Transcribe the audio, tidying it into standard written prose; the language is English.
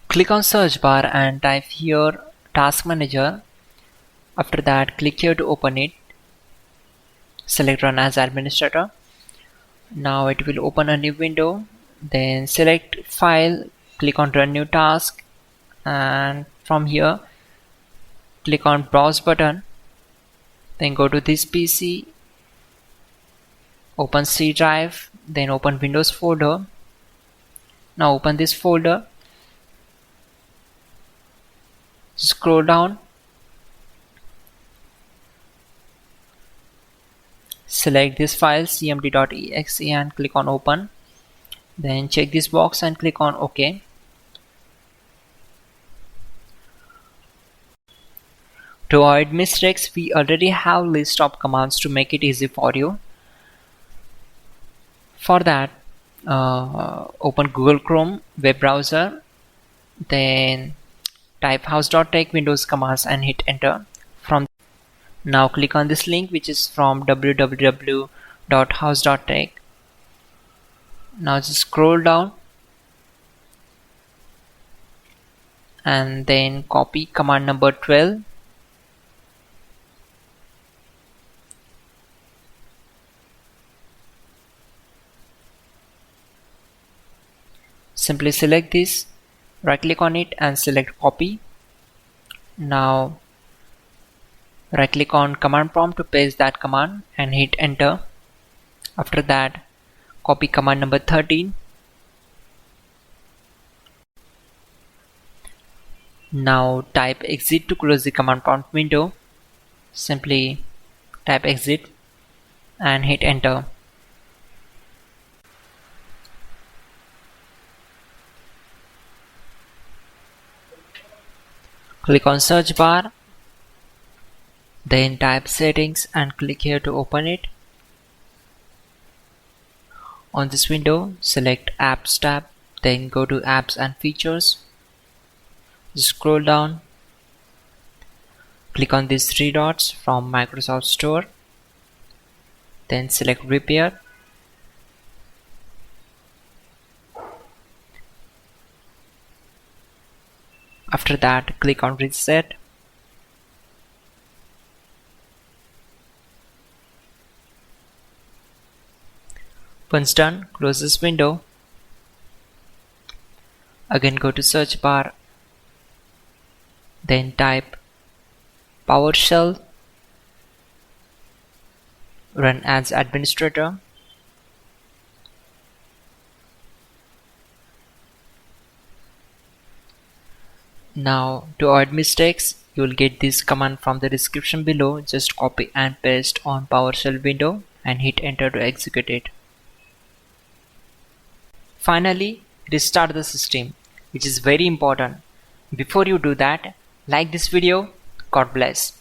Click on search bar and type here Task Manager. After that, click here to open it. Select Run as Administrator. Now it will open a new window. Then select File, click on Run New Task, and from here click on Browse button. Then go to this PC, open C drive, then open Windows folder. Now open this folder, scroll down, select this file cmd.exe and click on open. Then check this box and click on OK. To avoid mistakes, we already have list of commands to make it easy for you. For that, open Google Chrome web browser, then type hows.tech Windows commands and hit enter. Now click on this link, which is from www.hows.tech. Now just scroll down and then copy command number 12. Simply select this, right click on it and select copy. Now right click on command prompt to paste that command and hit enter. After that, copy command number 13. Now type exit to close the command prompt window. Simply type exit and hit enter. Click on search bar, then type settings and click here to open it. On this window, select Apps tab, then go to Apps and Features. Scroll down, click on these three dots from Microsoft Store, then select Repair. After that, click on Reset. Once done, close this window. Again go to search bar, then type PowerShell, run as administrator. Now to avoid mistakes, you will get this command from the description below. Just copy and paste on PowerShell window and hit enter to execute it. Finally, restart the system, which is very important. Before you do that, like this video. God bless.